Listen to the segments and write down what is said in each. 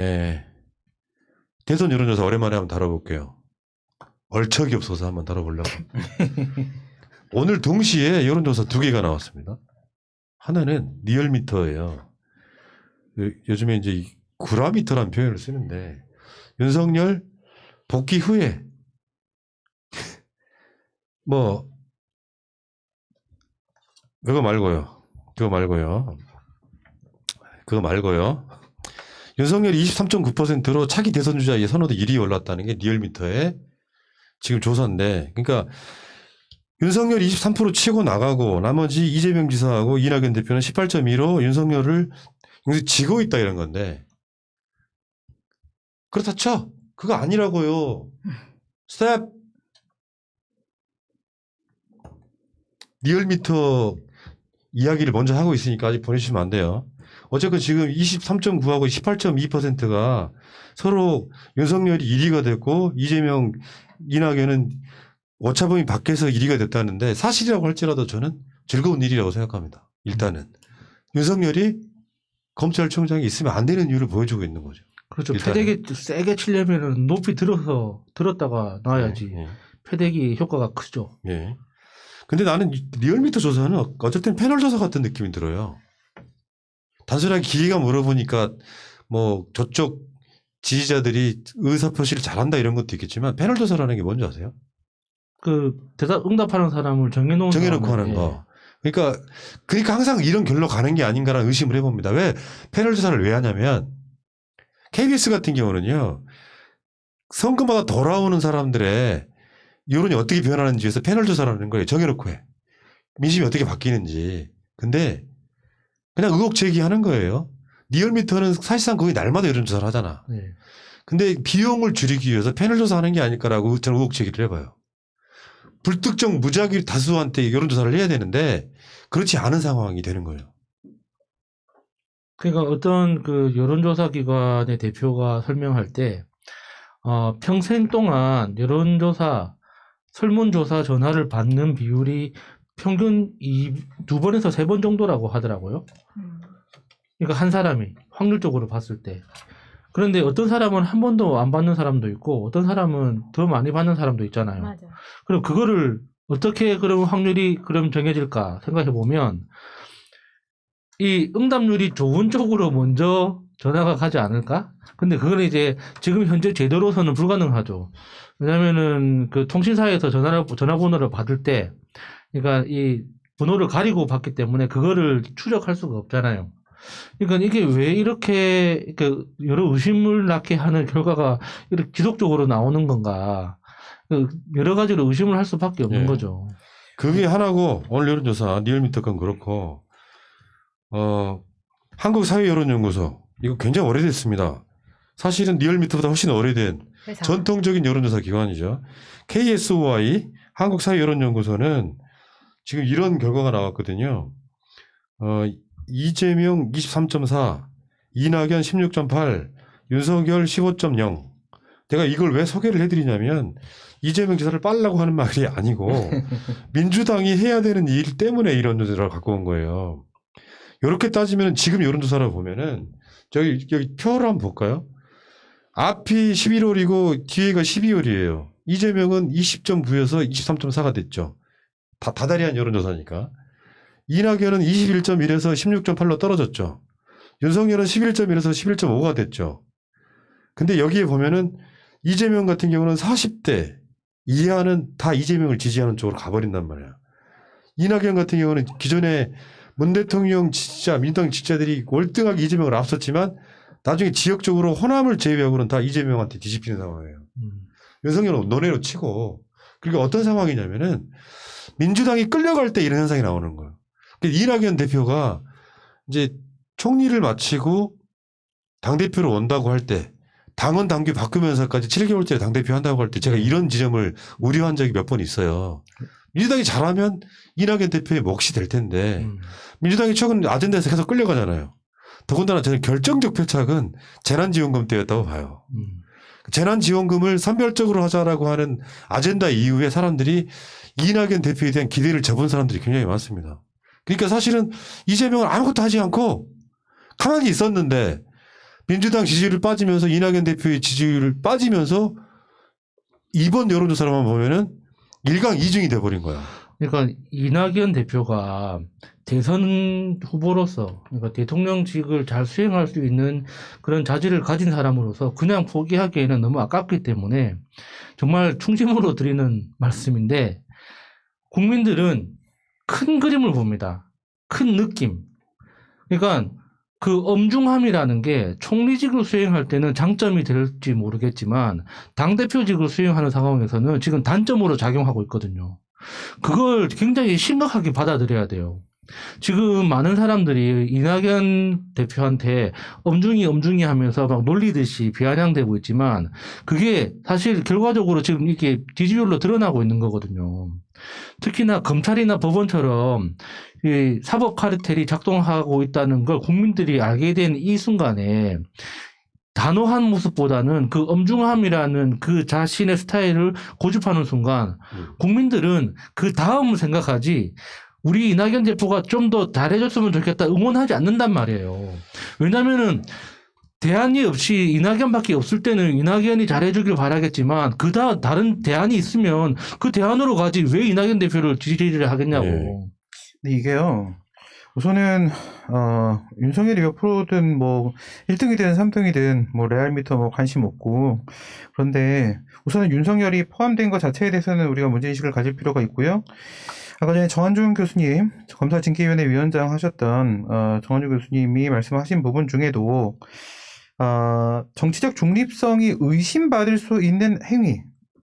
네. 대선 여론조사 오랜만에 한번 다뤄볼게요. 얼척이 없어서 한번 다뤄보려고. 오늘 동시에 여론조사 2개가 나왔습니다. 하나는 리얼미터예요. 요즘에 이제 구라미터라는 표현을 쓰는데 윤석열 복귀 후에 뭐 그거 말고요. 윤석열이 23.9%로 차기 대선 주자의 선호도 1위에 올랐다는 게 리얼미터의 지금 조사인데, 그러니까 윤석열이 23% 치고 나가고 나머지 이재명 지사하고 이낙연 대표는 18.2로 윤석열을 지고 있다 이런 건데, 그렇다 쳐. 그거 아니라고요. 스텝. 리얼미터 이야기를 먼저 하고 있으니까 아직 보내주시면 안 돼요. 어쨌건 지금 23.9하고 18.2%가 서로 윤석열이 1위가 됐고 이재명, 이낙연은 오차범위 밖에서 1위가 됐다는데, 사실이라고 할지라도 저는 즐거운 일이라고 생각합니다. 일단은 윤석열이 검찰총장이 있으면 안 되는 이유를 보여주고 있는 거죠. 그렇죠. 일단은. 패대기 세게 치려면 높이 들었다가 놔야지. 예. 패대기 효과가 크죠. 예. 근데 나는 리얼미터 조사는 어쨌든 패널 조사 같은 느낌이 들어요. 단순하게 기계가 물어보니까 뭐 저쪽 지지자들이 의사표시를 잘한다 이런 것도 있겠지만, 패널 조사라는 게 뭔지 아세요? 그 응답하는 사람을 정해놓고 하는 거. 그러니까 항상 이런 결로 가는 게 아닌가라는 의심을 해봅니다. 왜 패널 조사를 왜 하냐면, KBS 같은 경우는요, 선거마다 돌아오는 사람들의 여론이 어떻게 변하는지 해서 패널 조사를 하는 거예요. 정해놓고 해. 민심이 어떻게 바뀌는지. 근데 그냥 의혹 제기하는 거예요. 리얼미터는 사실상 거의 날마다 여론조사를 하잖아. 네. 근데 비용을 줄이기 위해서 패널 조사하는 게 아닐까라고 저는 의혹 제기를 해봐요. 불특정 무작위 다수한테 여론조사를 해야 되는데 그렇지 않은 상황이 되는 거예요. 그러니까 어떤 그 여론조사 기관의 대표가 설명할 때, 평생 동안 여론조사, 설문조사 전화를 받는 비율이 평균 2번에서 3번 정도라고 하더라고요. 그러니까 한 사람이 확률적으로 봤을 때. 그런데 어떤 사람은 한 번도 안 받는 사람도 있고 어떤 사람은 더 많이 받는 사람도 있잖아요. 맞아. 그럼 그거를 어떻게 그럼 확률이 그럼 정해질까 생각해 보면, 이 응답률이 좋은 쪽으로 먼저 전화가 가지 않을까? 근데 그거는 이제 지금 현재 제도로서는 불가능하죠. 왜냐면은 그 통신사에서 전화번호를 받을 때, 그러니까 이 번호를 가리고 받기 때문에 그거를 추적할 수가 없잖아요. 그러니까 이게 왜 이렇게 여러 의심을 낳게 하는 결과가 이렇게 지속적으로 나오는 건가? 여러 가지로 의심을 할 수밖에 없는 거죠. 그게 하나고, 오늘 여론조사 리얼미터 건 그렇고, 한국사회여론연구소 이거 굉장히 오래됐습니다. 사실은 리얼미터보다 훨씬 오래된 전통적인 여론조사 기관이죠. KSOI 한국사회여론연구소는 지금 이런 결과가 나왔거든요. 이재명 23.4, 이낙연 16.8, 윤석열 15.0. 제가 이걸 왜 소개를 해드리냐면, 이재명 지사를 빨라고 하는 말이 아니고 민주당이 해야 되는 일 때문에 이런 조사를 갖고 온 거예요. 이렇게 따지면 지금 여론조사를 보면은 여기 표를 한번 볼까요? 앞이 11월이고 뒤에가 12월이에요. 이재명은 20.9에서 23.4가 됐죠. 다다리한 여론조사니까. 이낙연은 21.1에서 16.8로 떨어졌죠. 윤석열은 11.1에서 11.5가 됐죠. 근데 여기에 보면은 이재명 같은 경우는 40대 이하는 다 이재명을 지지하는 쪽으로 가버린단 말이야. 이낙연 같은 경우는 기존에 문 대통령 지지자, 민주당 지지자들이 월등하게 이재명을 앞섰지만 나중에 지역적으로 호남을 제외하고는 다 이재명한테 뒤집히는 상황이에요. 윤석열은 논외로 치고. 그러니까 어떤 상황이냐면은 민주당이 끌려갈 때 이런 현상이 나오는 거예요. 이낙연 대표가 이제 총리를 마치고 당대표로 온다고 할 때, 당원 당규 바꾸면서까지 7개월째 당대표 한다고 할 때 제가 이런 지점을 우려한 적이 몇 번 있어요. 민주당이 잘하면 이낙연 대표의 몫이 될 텐데 민주당이 최근 아젠다에서 계속 끌려가잖아요. 더군다나 저는 결정적 패착은 재난지원금 때였다고 봐요. 재난지원금을 선별적으로 하자라고 하는 아젠다 이후에 사람들이 이낙연 대표에 대한 기대를 접은 사람들이 굉장히 많습니다. 그러니까 사실은 이재명은 아무것도 하지 않고 가만히 있었는데 민주당 지지율 빠지면서 이낙연 대표의 지지율 빠지면서 이번 여론조사로만 보면은 1강 2중이 돼버린 거야. 그러니까 이낙연 대표가 대선 후보로서 그러니까 대통령직을 잘 수행할 수 있는 그런 자질을 가진 사람으로서 그냥 포기하기에는 너무 아깝기 때문에 정말 충심으로 드리는 말씀인데 국민들은 큰 그림을 봅니다. 큰 느낌. 그러니까 그 엄중함이라는 게 총리직을 수행할 때는 장점이 될지 모르겠지만 당대표직을 수행하는 상황에서는 지금 단점으로 작용하고 있거든요. 그걸 굉장히 심각하게 받아들여야 돼요. 지금 많은 사람들이 이낙연 대표한테 엄중히 하면서 막 놀리듯이 비아냥대고 있지만 그게 사실 결과적으로 지금 이렇게 지지율로 드러나고 있는 거거든요. 특히나 검찰이나 법원처럼 이 사법 카르텔이 작동하고 있다는 걸 국민들이 알게 된 이 순간에 단호한 모습보다는 그 엄중함이라는 그 자신의 스타일을 고집하는 순간 국민들은 그 다음을 생각하지 우리 이낙연 대표가 좀 더 잘해줬으면 좋겠다 응원하지 않는단 말이에요. 왜냐면은 대안이 없이 이낙연밖에 없을 때는 이낙연이 잘해주길 바라겠지만 다른 대안이 있으면 그 대안으로 가지 왜 이낙연 대표를 지지를 하겠냐고. 네. 근데 이게요. 우선은 윤석열이 몇 프로든 뭐 1등이든 3등이든 뭐 레알미터 뭐 관심 없고 그런데 우선은 윤석열이 포함된 것 자체에 대해서는 우리가 문제인식을 가질 필요가 있고요. 아까 전에 정한준 교수님 검사징계위원회 위원장 하셨던 정한준 교수님이 말씀하신 부분 중에도 정치적 중립성이 의심받을 수 있는 행위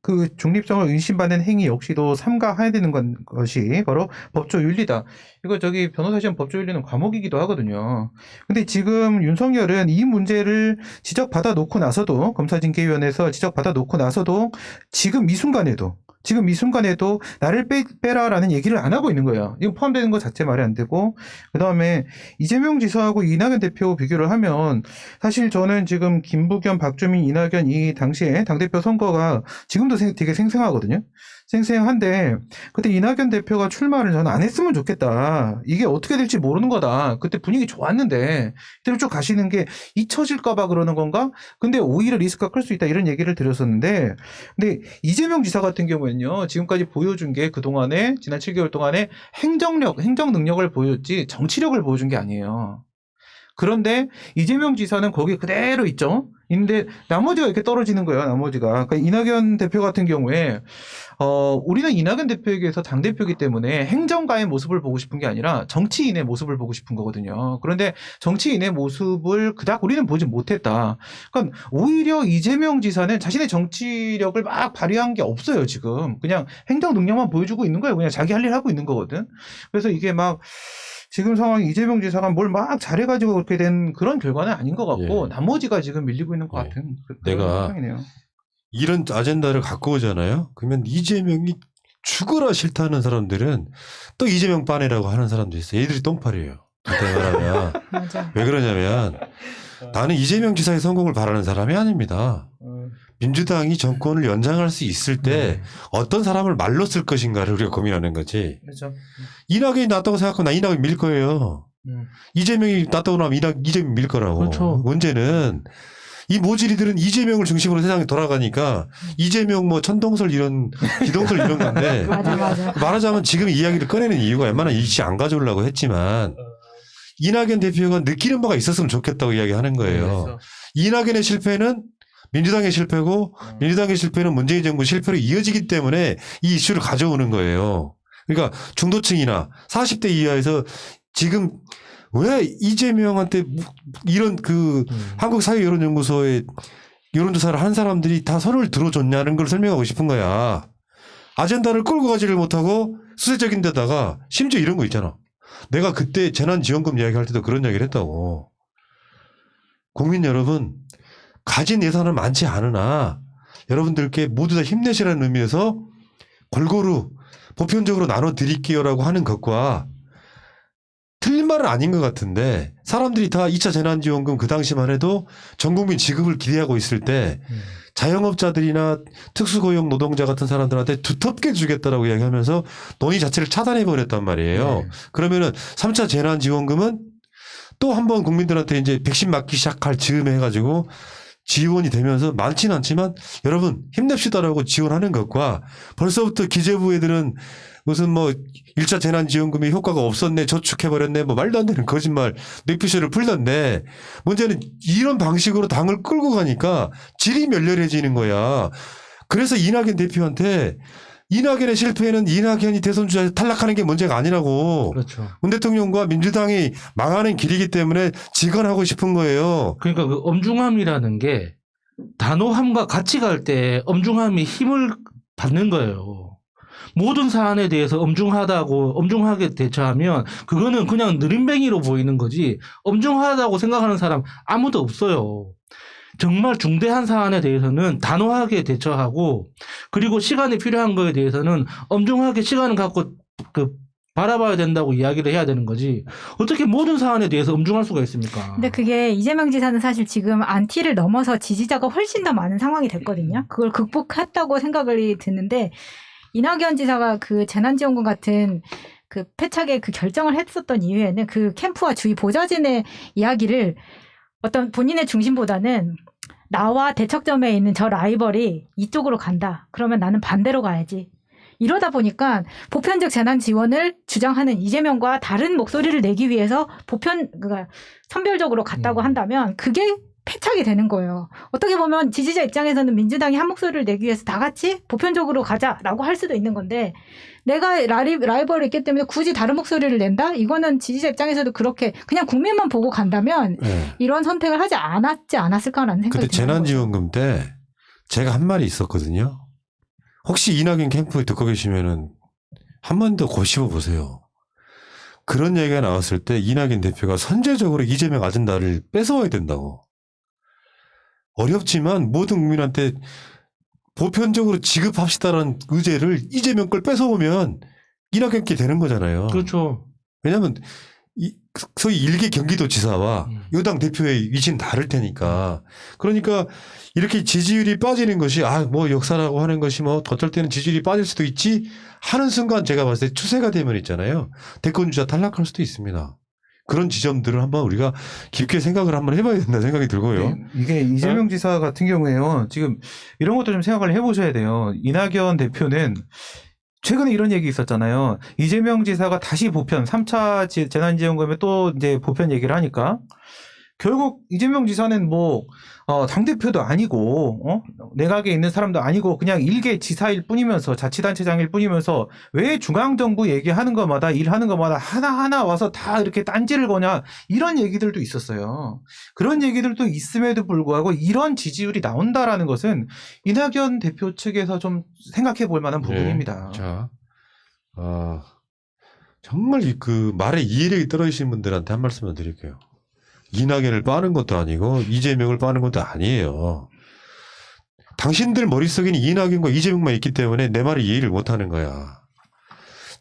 그 중립성을 의심받는 행위 역시도 삼가해야 되는 것이 바로 법조윤리다. 이거 저기 변호사 시험 법조윤리는 과목이기도 하거든요. 근데 지금 윤석열은 이 문제를 지적받아 놓고 나서도 검사징계위원회에서 지적받아 놓고 나서도 지금 이 순간에도 나를 빼라라는 얘기를 안 하고 있는 거예요. 이거 포함되는 것 자체 말이 안 되고 그 다음에 이재명 지사하고 이낙연 대표 비교를 하면 사실 저는 지금 김부겸, 박주민, 이낙연 이 당시에 당대표 선거가 지금도 되게 생생하거든요. 생생한데 그때 이낙연 대표가 출마를 저는 안 했으면 좋겠다. 이게 어떻게 될지 모르는 거다. 그때 분위기 좋았는데 이대로 쭉 가시는 게 잊혀질까 봐 그러는 건가? 근데 오히려 리스크가 클 수 있다 이런 얘기를 드렸었는데 근데 이재명 지사 같은 경우에는요. 지금까지 보여준 게 그동안에 지난 7개월 동안에 행정 능력을 보여줬지 정치력을 보여준 게 아니에요. 그런데 이재명 지사는 거기 그대로 있죠. 근데 나머지가 이렇게 떨어지는 거예요. 나머지가. 그러니까 이낙연 대표 같은 경우에 우리는 이낙연 대표에게서 당대표이기 때문에 행정가의 모습을 보고 싶은 게 아니라 정치인의 모습을 보고 싶은 거거든요. 그런데 정치인의 모습을 그닥 우리는 보지 못했다. 그러니까 오히려 이재명 지사는 자신의 정치력을 막 발휘한 게 없어요. 지금 그냥 행정 능력만 보여주고 있는 거예요. 그냥 자기 할 일 하고 있는 거거든. 그래서 이게 막 지금 상황이 이재명 지사가 뭘 막 잘해가지고 그렇게 된 그런 결과는 아닌 것 같고 나머지가 지금 밀리고 있는 것 같은 그런 내가 상황이네요. 이런 아젠다를 갖고 오잖아요. 그러면 이재명이 죽어라 싫다는 사람들은 또 이재명 빠내라고 하는 사람도 있어요. 얘들이 똥파리예요. 말하면 맞아. 왜 그러냐면 나는 이재명 지사의 성공을 바라는 사람이 아닙니다. 민주당이 정권을 연장할 수 있을 때 어떤 사람을 말로 쓸 것인가를 우리가 고민하는 거지. 그렇죠. 이낙연이 낫다고 생각하면 나 이낙연 밀 거예요. 이재명이 낫다고 나면 이재명 밀 거라고. 그렇죠. 문제는 이 모질이들은 이재명을 중심으로 세상이 돌아가니까 이재명 뭐 천동설 이런 기동설 이런 건데 맞아. 말하자면 지금 이야기를 꺼내는 이유가 웬만하면 이씨 안 가져오려고 했지만 이낙연 대표가 느끼는 바가 있었으면 좋겠다고 이야기하는 거예요. 그렇죠. 이낙연의 실패는 민주당의 실패고 민주당의 실패는 문재인 정부 실패로 이어지기 때문에 이 이슈를 가져오는 거예요. 그러니까 중도층이나 40대 이하에서 지금 왜 이재명한테 이런 한국사회여론연구소의 여론조사를 한 사람들이 다 손을 들어줬냐는 걸 설명하고 싶은 거야. 아젠다를 끌고 가지를 못하고 수세적인 데다가 심지어 이런 거 있잖아. 내가 그때 재난지원금 이야기할 때도 그런 이야기를 했다고. 국민 여러분 가진 예산은 많지 않으나 여러분들께 모두 다 힘내시라는 의미에서 골고루 보편적으로 나눠드릴게요라고 하는 것과 틀린 말은 아닌 것 같은데 사람들이 다 2차 재난지원금 그 당시만 해도 전국민 지급을 기대하고 있을 때 자영업자들이나 특수고용 노동자 같은 사람들한테 두텁게 주겠다라고 이야기하면서 논의 자체를 차단해버렸단 말이에요. 그러면은 3차 재난지원금은 또 한 번 국민들한테 이제 백신 맞기 시작할 즈음에 해가지고 지원이 되면서 많지는 않지만 여러분 힘냅시다라고 지원하는 것과 벌써부터 기재부 애들은 무슨 뭐 1차 재난지원금이 효과가 없었네, 저축해버렸네, 뭐 말도 안 되는 거짓말 뇌피셜을 풀던데, 문제는 이런 방식으로 당을 끌고 가니까 질이 멸렬해지는 거야. 그래서 이낙연 대표한테 이낙연의 실패는 이낙연이 대선 주자 탈락하는 게 문제가 아니라고. 그렇죠. 문 대통령과 민주당이 망하는 길이기 때문에 직언하고 싶은 거예요. 그러니까 그 엄중함이라는 게 단호함과 같이 갈 때 엄중함이 힘을 받는 거예요. 모든 사안에 대해서 엄중하게 대처하면 그거는 그냥 느림뱅이로 보이는 거지 엄중하다고 생각하는 사람 아무도 없어요. 정말 중대한 사안에 대해서는 단호하게 대처하고 그리고 시간이 필요한 거에 대해서는 엄중하게 시간을 갖고 바라봐야 된다고 이야기를 해야 되는 거지 어떻게 모든 사안에 대해서 엄중할 수가 있습니까? 근데 그게 이재명 지사는 사실 지금 안티를 넘어서 지지자가 훨씬 더 많은 상황이 됐거든요. 그걸 극복했다고 생각이 드는데 이낙연 지사가 그 재난지원금 같은 그 패착의 그 결정을 했었던 이유에는 그 캠프와 주위 보좌진의 이야기를 어떤 본인의 중심보다는 나와 대척점에 있는 저 라이벌이 이쪽으로 간다. 그러면 나는 반대로 가야지. 이러다 보니까 보편적 재난 지원을 주장하는 이재명과 다른 목소리를 내기 위해서 그러니까 선별적으로 갔다고 한다면 그게 패착이 되는 거예요. 어떻게 보면 지지자 입장에서는 민주당이 한 목소리를 내기 위해서 다 같이 보편적으로 가자라고 할 수도 있는 건데 내가 라이벌이 있기 때문에 굳이 다른 목소리를 낸다? 이거는 지지자 입장에서도 그렇게 그냥 국민만 보고 간다면 네. 이런 선택을 하지 않았을까라는 생각이 그때 드는 거예요. 재난지원금 때 제가 한 말이 있었거든요. 혹시 이낙연 캠프에 듣고 계시면은 한 번 더 고심해 보세요. 그런 얘기가 나왔을 때 이낙연 대표가 선제적으로 이재명 아젠다를 뺏어와야 된다고. 어렵지만 모든 국민한테 보편적으로 지급합시다라는 의제를 이재명 걸 뺏어오면 이낙연께 되는 거잖아요. 그렇죠. 왜냐하면 소위 일개 경기도지사와 여당 대표의 위치는 다를 테니까. 그러니까 이렇게 지지율이 빠지는 것이 뭐 역사라고 하는 것이 뭐 어떨 때는 지지율이 빠질 수도 있지 하는 순간 제가 봤을 때 추세가 되면 있잖아요. 대권주자 탈락할 수도 있습니다. 그런 지점들을 한번 우리가 깊게 생각을 한번 해봐야 된다 생각이 들고요. 네, 이게 이재명 지사 같은 경우에요. 지금 이런 것도 좀 생각을 해보셔야 돼요. 이낙연 대표는 최근에 이런 얘기 있었잖아요. 이재명 지사가 다시 보편 3차 재난지원금에 또 이제 보편 얘기를 하니까 결국 이재명 지사는 뭐 당대표도 아니고 내각에 있는 사람도 아니고 그냥 일개 지사일 뿐이면서 자치단체장일 뿐이면서 왜 중앙정부 얘기하는 것마다 일하는 것마다 하나하나 와서 다 이렇게 딴지를 거냐 이런 얘기들도 있었어요. 그런 얘기들도 있음에도 불구하고 이런 지지율이 나온다라는 것은 이낙연 대표 측에서 좀 생각해 볼 만한 부분입니다. 네. 자, 정말 그 말에 이해력이 떨어지신 분들한테 한 말씀만 드릴게요. 이낙연을 빠는 것도 아니고 이재명을 빠는 것도 아니에요. 당신들 머릿속에는 이낙연과 이재명만 있기 때문에 내 말을 이해를 못하는 거야.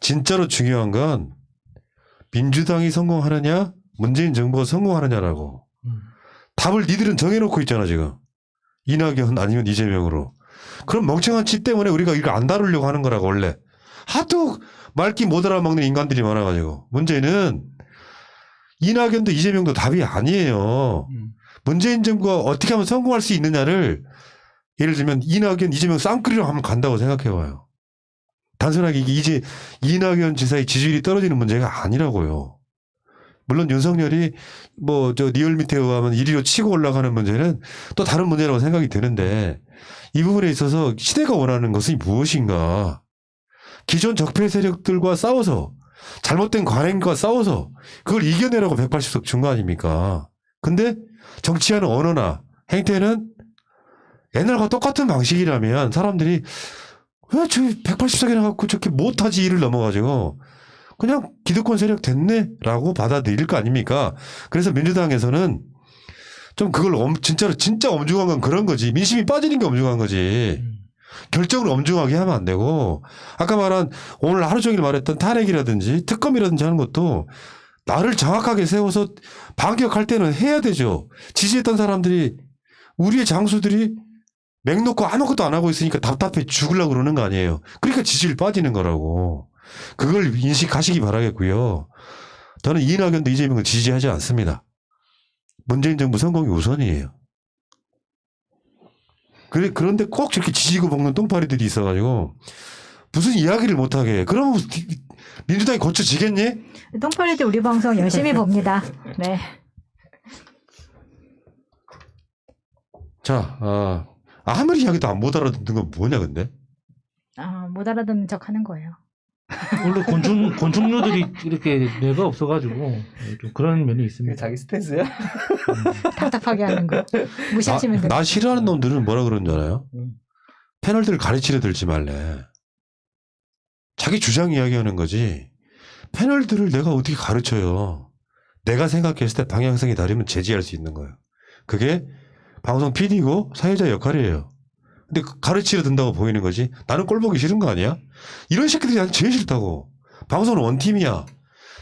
진짜로 중요한 건 민주당이 성공하느냐 문재인 정부가 성공하느냐라고. 답을 니들은 정해놓고 있잖아 지금. 이낙연 아니면 이재명으로. 그럼 멍청한 치 때문에 우리가 이거 안 다루려고 하는 거라고 원래. 하도 말귀 못 알아먹는 인간들이 많아가지고. 문제는 이낙연도 이재명도 답이 아니에요. 문재인 정부가 어떻게 하면 성공할 수 있느냐를 예를 들면 이낙연, 이재명 쌍끌이로 하면 간다고 생각해봐요. 단순하게 이게 이낙연 지사의 지지율이 떨어지는 문제가 아니라고요. 물론 윤석열이 리얼미터에 의하면 1위로 치고 올라가는 문제는 또 다른 문제라고 생각이 드는데 이 부분에 있어서 시대가 원하는 것은 무엇인가. 기존 적폐 세력들과 싸워서 잘못된 관행과 싸워서 그걸 이겨내라고 180석 준 거 아닙니까? 근데 정치하는 언어나 행태는 옛날과 똑같은 방식이라면 사람들이 왜 저 180석이나 갖고 저렇게 못하지 일을 넘어가지고 그냥 기득권 세력 됐네 라고 받아들일 거 아닙니까? 그래서 민주당에서는 좀 그걸 진짜 엄중한 건 그런 거지. 민심이 빠지는 게 엄중한 거지. 결정을 엄중하게 하면 안 되고 아까 말한 오늘 하루 종일 말했던 탄핵이라든지 특검이라든지 하는 것도 나를 정확하게 세워서 반격할 때는 해야 되죠. 지지했던 사람들이 우리의 장수들이 맥 놓고 아무것도 안 하고 있으니까 답답해 죽으려고 그러는 거 아니에요. 그러니까 지지율 빠지는 거라고. 그걸 인식하시기 바라겠고요. 저는 이낙연도 이재명을 지지하지 않습니다. 문재인 정부 성공이 우선이에요. 그런데 꼭 저렇게 지지고 볶는 똥파리들이 있어가지고 무슨 이야기를 못하게 해. 그러면 민주당이 고쳐지겠니? 똥파리들 우리 방송 열심히 봅니다. 네. 자, 아무리 이야기도 못 알아듣는 건 뭐냐 근데? 못 알아듣는 척 하는 거예요. 원래 곤충류들이 이렇게 뇌가 없어가지고 좀 그런 면이 그게 있습니다. 자기 스탠스야? 답답하게 하는 거. 무시하시면 돼요. 나 싫어하는 놈들은 뭐라 그러는 줄 알아요? 음. 패널들을 가르치려 들지 말래. 자기 주장 이야기하는 거지. 패널들을 내가 어떻게 가르쳐요. 내가 생각했을 때 방향성이 다르면 제지할 수 있는 거예요. 그게 방송 PD고 사회자 역할이에요. 근데 가르치려 든다고 보이는 거지. 나는 꼴 보기 싫은 거 아니야? 이런 새끼들이 난 제일 싫다고. 방송은 원팀이야.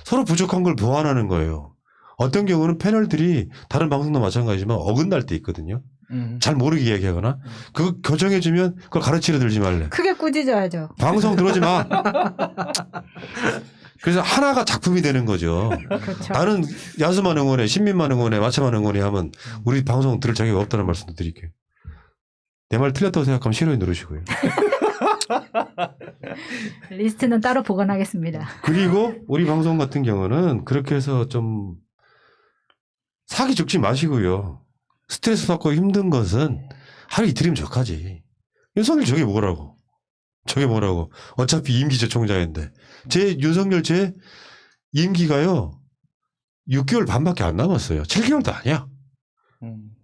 서로 부족한 걸 보완하는 거예요. 어떤 경우는 패널들이 다른 방송도 마찬가지지만 어긋날 때 있거든요. 잘 모르게 얘기하거나 그거 교정해주면 그걸 가르치려 들지 말래. 크게 꾸짖어야죠. 방송 들어오지 마. 그래서 하나가 작품이 되는 거죠. 그렇죠. 나는 야수만 응원해, 신민만 응원해, 마차만 응원해 하면 우리 방송 들을 자격이 없다는 말씀도 드릴게요. 내 말 틀렸다고 생각하면 싫어요 누르시고요. 리스트는 따로 보관하겠습니다. 그리고 우리 방송 같은 경우는 그렇게 해서 좀 사기 죽지 마시고요. 스트레스 받고 힘든 것은 하루 이틀이면 적하지. 윤석열 저게 뭐라고. 저게 뭐라고. 어차피 임기제 총장인데. 윤석열 제 임기가요. 6개월 반밖에 안 남았어요. 7개월도 아니야.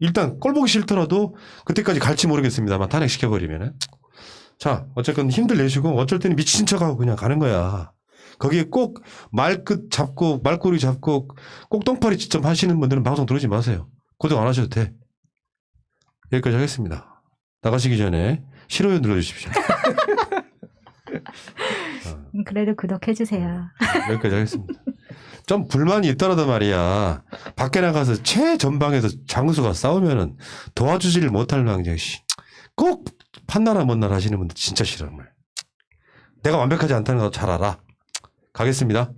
일단 꼴 보기 싫더라도 그때까지 갈지 모르겠습니다만 탄핵시켜버리면은. 자, 어쨌건 힘들 내시고 어쩔 때는 미친 척하고 그냥 가는 거야. 거기에 꼭 말끝 잡고 말꼬리 잡고 꼭 똥파리 지점 하시는 분들은 방송 들어오지 마세요. 고정 안 하셔도 돼. 여기까지 하겠습니다. 나가시기 전에 싫어요 눌러주십시오. 그래도 구독해주세요. 여기까지 하겠습니다. 좀 불만이 있더라도 말이야. 밖에 나가서 최전방에서 장수가 싸우면은 도와주지를 못할 망정 꼭 판나라 못날 하시는 분들 진짜 싫어 정말. 내가 완벽하지 않다는 거 잘 알아. 가겠습니다.